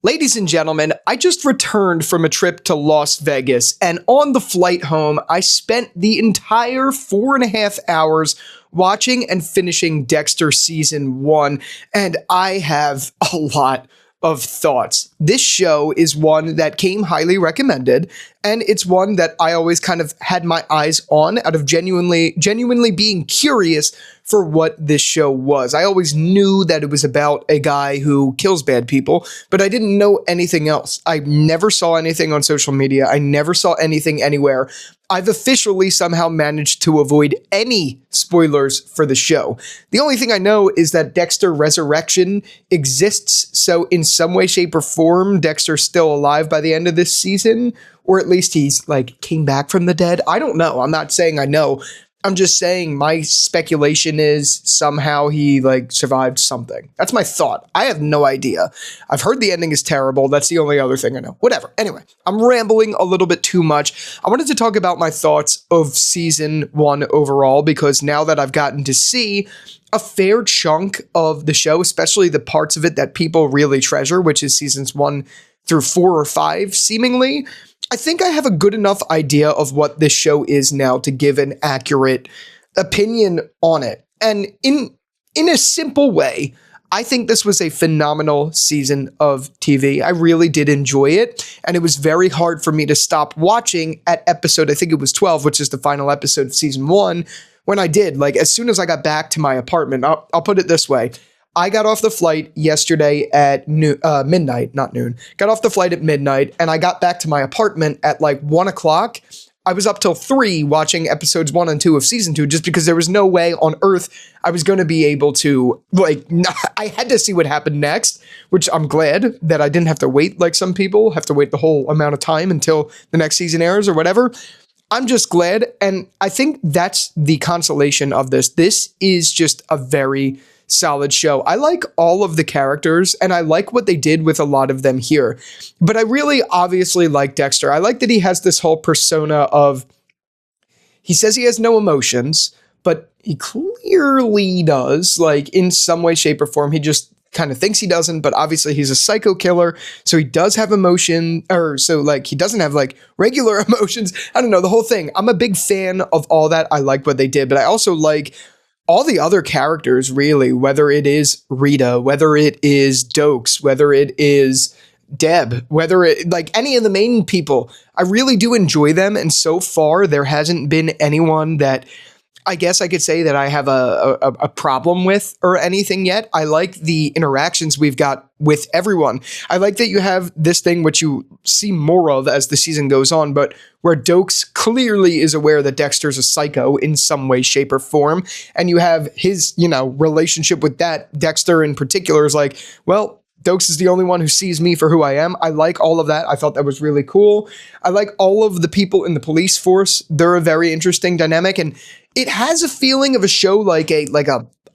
Ladies and gentlemen, I just returned from a trip to Las Vegas, and on the flight home, I spent the entire 4.5 hours watching and finishing Dexter Season 1, and I have a lot of thoughts. This show is one that came highly recommended, and it's one that I always kind of had my eyes on out of genuinely being curious for what this show was. I always knew that it was about a guy who kills bad people, but I didn't know anything else. I never saw anything on social media. I never saw anything anywhere. I've officially somehow managed to avoid any spoilers for the show. The only thing I know is that Dexter Resurrection exists, so in some way, shape, or form, Dexter's still alive by the end of this season, or at least he's, came back from the dead. I don't know. I'm not saying I know. I'm just saying my speculation is somehow he survived something. That's my thought. I have no idea. I've heard the ending is terrible. That's the only other thing I know. Whatever. Anyway, I'm rambling a little bit too much. I wanted to talk about my thoughts of season 1 overall, because now that I've gotten to see a fair chunk of the show, especially the parts of it that people really treasure, which is seasons 1 through 4 or 5, seemingly, I think I have a good enough idea of what this show is now to give an accurate opinion on it. And in a simple way, I think this was a phenomenal season of TV. I really did enjoy it, and it was very hard for me to stop watching at episode, I think it was 12, which is the final episode of season 1, when I did. As soon as I got back to my apartment, I'll put it this way. I got off the flight yesterday at midnight, not noon. Got off the flight at midnight, and I got back to my apartment at 1 o'clock. I was up till 3 watching episodes 1 and 2 of season 2, just because there was no way on earth I was going to be able to, I had to see what happened next, which I'm glad that I didn't have to wait like some people have to wait the whole amount of time until the next season airs or whatever. I'm just glad, and I think that's the consolation of this. This is just a very solid show. I like all of the characters, and I like what they did with a lot of them here. But I really obviously like Dexter. I like that he has this whole persona of, he says he has no emotions, but he clearly does, in some way, shape, or form. He just kind of thinks he doesn't, but obviously he's a psycho killer, so he does have emotion, or so he doesn't have regular emotions. I don't know, the whole thing. I'm a big fan of all that. I like what they did, but I also like all the other characters, really, whether it is Rita, whether it is Dokes, whether it is Deb, whether it, any of the main people, I really do enjoy them. And so far, there hasn't been anyone that I guess I could say that I have a problem with or anything yet. I like the interactions we've got with everyone. I like that you have this thing which you see more of as the season goes on, but where Dokes clearly is aware that Dexter's a psycho in some way, shape, or form. And you have his, relationship with that. Dexter in particular is well, Dokes is the only one who sees me for who I am. I like all of that. I thought that was really cool. I like all of the people in the police force. They're a very interesting dynamic, and it has a feeling of a show like a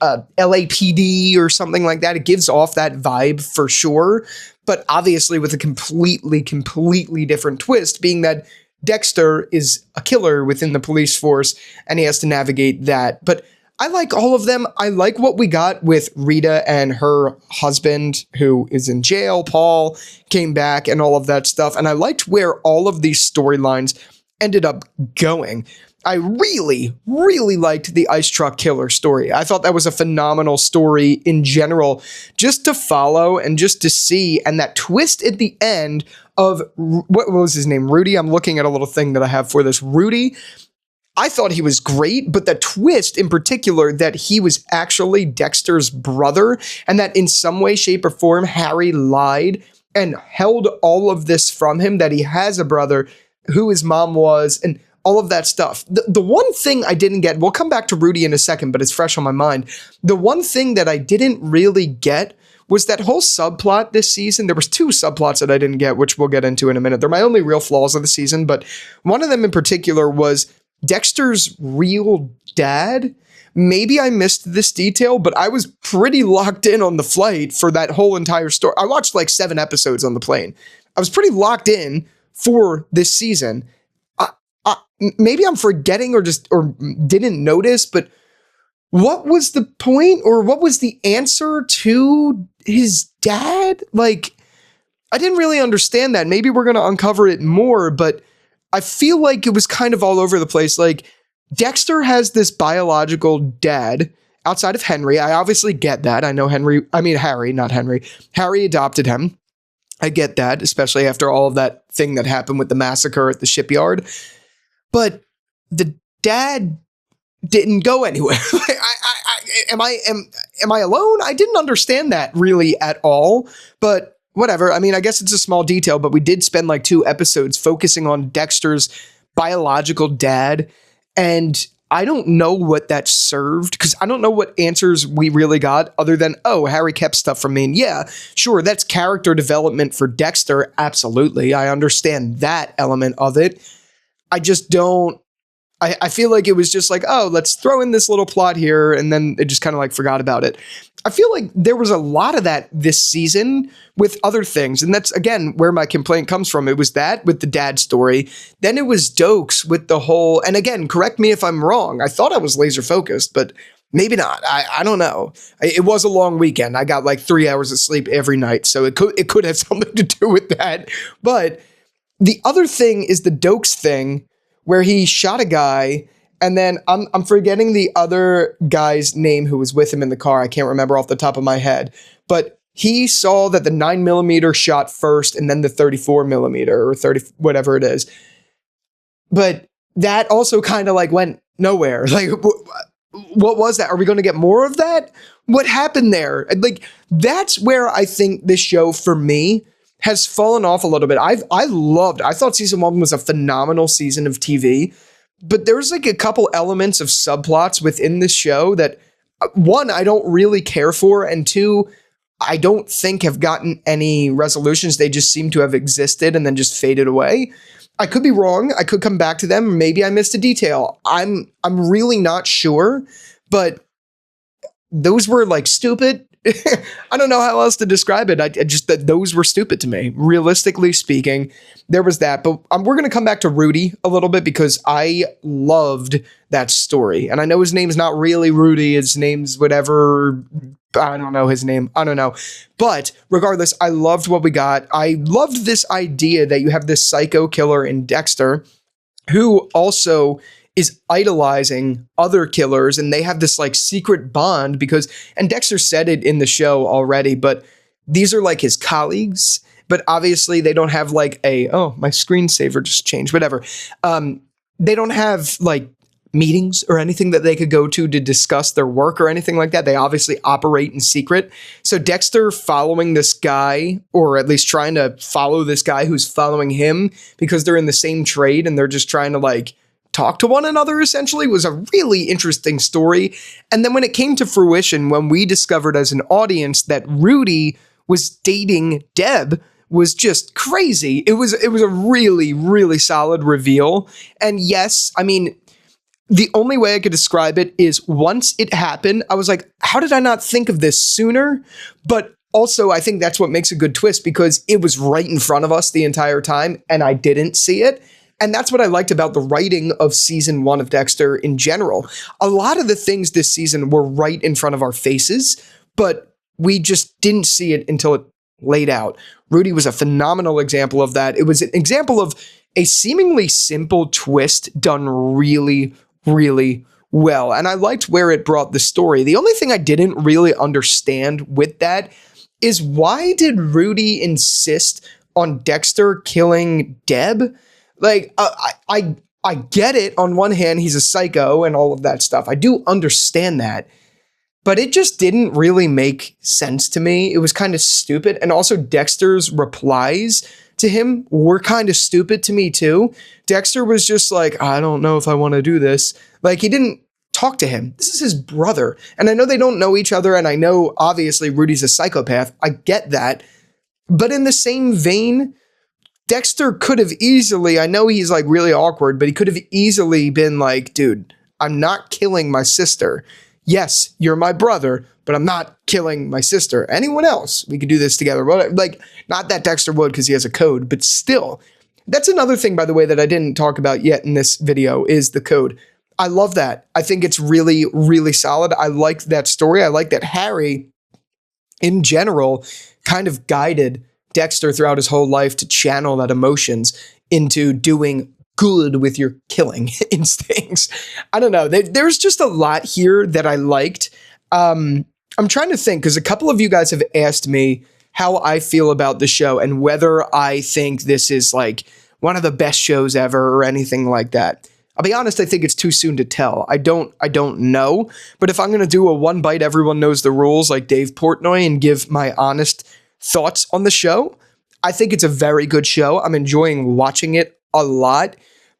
LAPD or something like that. It gives off that vibe for sure, but obviously with a completely different twist, being that Dexter is a killer within the police force and he has to navigate that. But I like all of them. I like what we got with Rita and her husband, who is in jail. Paul came back and all of that stuff. And I liked where all of these storylines ended up going. I really liked the ice truck killer story. I thought that was a phenomenal story in general, just to follow and just to see. And that twist at the end of, what was his name? Rudy? I'm looking at a little thing that I have for this. Rudy. I thought he was great, but the twist in particular that he was actually Dexter's brother, and that in some way, shape, or form, Harry lied and held all of this from him, that he has a brother, who his mom was, and all of that stuff. The one thing I didn't get, we'll come back to Rudy in a second, but it's fresh on my mind. The one thing that I didn't really get was that whole subplot this season. There was 2 subplots that I didn't get, which we'll get into in a minute. They're my only real flaws of the season, but one of them in particular was Dexter's real dad. Maybe I missed this detail, but I was pretty locked in on the flight for that whole entire story. I watched 7 episodes on the plane. I was pretty locked in for this season. Maybe I'm forgetting or didn't notice, but what was the point, or what was the answer to his dad? I didn't really understand that. Maybe we're going to uncover it more, but I feel like it was kind of all over the place. Like, Dexter has this biological dad outside of Henry. I obviously get that. I know Harry, not Henry. Harry adopted him. I get that, especially after all of that thing that happened with the massacre at the shipyard. But the dad didn't go anywhere. Am I alone? I didn't understand that really at all, but whatever. I mean, I guess it's a small detail, but we did spend like 2 episodes focusing on Dexter's biological dad, and I don't know what that served, because I don't know what answers we really got other than, oh, Harry kept stuff from me. And yeah, sure, that's character development for Dexter. Absolutely. I understand that element of it. I just don't. I feel like it was just like, oh, let's throw in this little plot here, and then it just kind of like forgot about it. I feel like there was a lot of that this season with other things, and that's, again, where my complaint comes from. It was that with the dad story. Then it was Dokes with the whole, and again, correct me if I'm wrong. I thought I was laser focused, but maybe not. I don't know. It was a long weekend. I got like 3 hours of sleep every night, so it could have something to do with that. But the other thing is the Dokes thing, where he shot a guy, and then I'm forgetting the other guy's name who was with him in the car. I can't remember off the top of my head, but he saw that the 9mm shot first, and then the 34mm or 30, whatever it is. But that also kind of like went nowhere. Like, what was that? Are we going to get more of that? What happened there? Like, that's where I think this show for me has fallen off a little bit. I thought season 1 was a phenomenal season of TV, but there's like a couple elements of subplots within this show that, 1, I don't really care for, and 2, I don't think have gotten any resolutions. They just seem to have existed and then just faded away. I could be wrong. I could come back to them. Maybe I missed a detail. I'm really not sure, but those were like stupid. I don't know how else to describe it. I just, that those were stupid to me. Realistically speaking, there was that. But we're going to come back to Rudy a little bit, because I loved that story. And I know his name's not really Rudy. His name's whatever. I don't know his name. I don't know. But regardless, I loved what we got. I loved this idea that you have this psycho killer in Dexter who also is idolizing other killers, and they have this like secret bond because, and Dexter said it in the show already, but these are like his colleagues, but obviously they don't have like oh, my screensaver just changed, whatever. They don't have like meetings or anything that they could go to discuss their work or anything like that. They obviously operate in secret. So Dexter following this guy, or at least trying to follow this guy who's following him because they're in the same trade and they're just trying to like talk to one another, essentially, was a really interesting story. And then when it came to fruition, when we discovered as an audience that Rudy was dating Deb, was just crazy. It was a really, really solid reveal. And yes, I mean, the only way I could describe it is once it happened, I was like, how did I not think of this sooner? But also, I think that's what makes a good twist, because it was right in front of us the entire time and I didn't see it. And that's what I liked about the writing of season 1 of Dexter in general. A lot of the things this season were right in front of our faces, but we just didn't see it until it laid out. Rudy was a phenomenal example of that. It was an example of a seemingly simple twist done really, really well. And I liked where it brought the story. The only thing I didn't really understand with that is, why did Rudy insist on Dexter killing Deb? Like, I get it. On one hand, he's a psycho and all of that stuff. I do understand that. But it just didn't really make sense to me. It was kind of stupid. And also Dexter's replies to him were kind of stupid to me too. Dexter was just like, I don't know if I want to do this. Like, he didn't talk to him. This is his brother. And I know they don't know each other. And I know obviously Rudy's a psychopath. I get that. But in the same vein, Dexter could have easily, I know he's like really awkward, but he could have easily been like, dude, I'm not killing my sister. Yes, you're my brother, but I'm not killing my sister. Anyone else, we could do this together. Like, not that Dexter would, because he has a code, but still. That's another thing, by the way, that I didn't talk about yet in this video, is the code. I love that. I think it's really, really solid. I liked that story. I like that Harry, in general, kind of guided Dexter throughout his whole life to channel that emotions into doing good with your killing instincts. I don't know. There's just a lot here that I liked. I'm trying to think, because a couple of you guys have asked me how I feel about the show and whether I think this is like one of the best shows ever or anything like that. I'll be honest, I think it's too soon to tell. I don't know. But if I'm going to do a one bite, everyone knows the rules like Dave Portnoy and give my honest thoughts on the show, I think it's a very good show. I'm enjoying watching it a lot,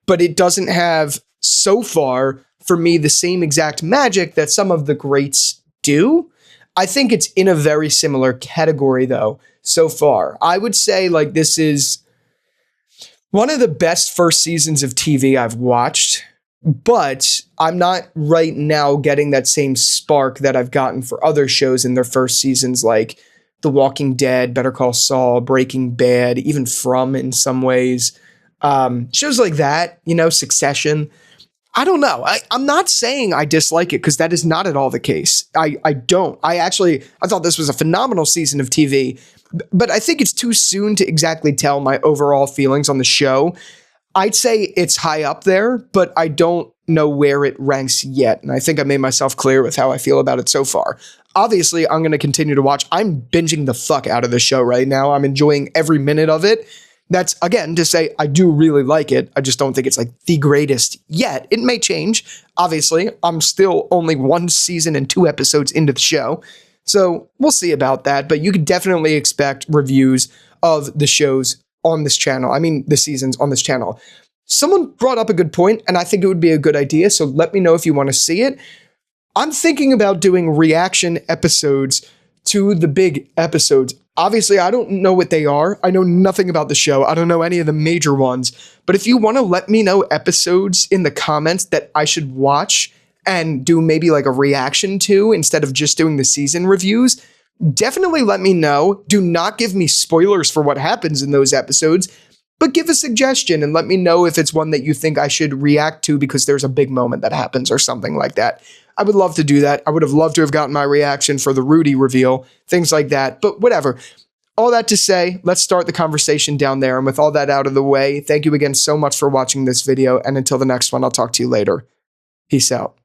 but it doesn't have, so far, for me, the same exact magic that some of the greats do. I think it's in a very similar category, though, so far. I would say, like, this is one of the best first seasons of TV I've watched, but I'm not right now getting that same spark that I've gotten for other shows in their first seasons, like The Walking Dead, Better Call Saul, Breaking Bad, even From in some ways. Shows like that, Succession. I don't know. I'm not saying I dislike it because that is not at all the case. I don't. I thought this was a phenomenal season of TV, but I think it's too soon to exactly tell my overall feelings on the show. I'd say it's high up there, but I don't know where it ranks yet. And I think I made myself clear with how I feel about it so far. Obviously, I'm going to continue to watch. I'm binging the fuck out of the show right now. I'm enjoying every minute of it. That's, again, to say I do really like it. I just don't think it's like the greatest yet. It may change. Obviously, I'm still only 1 season and 2 episodes into the show. So we'll see about that. But you can definitely expect reviews of the shows on this channel. I mean, the seasons on this channel. Someone brought up a good point, and I think it would be a good idea. So let me know if you want to see it. I'm thinking about doing reaction episodes to the big episodes. Obviously, I don't know what they are. I know nothing about the show. I don't know any of the major ones. But if you want to let me know episodes in the comments that I should watch and do maybe like a reaction to instead of just doing the season reviews, definitely let me know. Do not give me spoilers for what happens in those episodes, but give a suggestion and let me know if it's one that you think I should react to because there's a big moment that happens or something like that. I would love to do that. I would have loved to have gotten my reaction for the Rudy reveal, things like that, but whatever. All that to say, let's start the conversation down there. And with all that out of the way, thank you again so much for watching this video. And until the next one, I'll talk to you later. Peace out.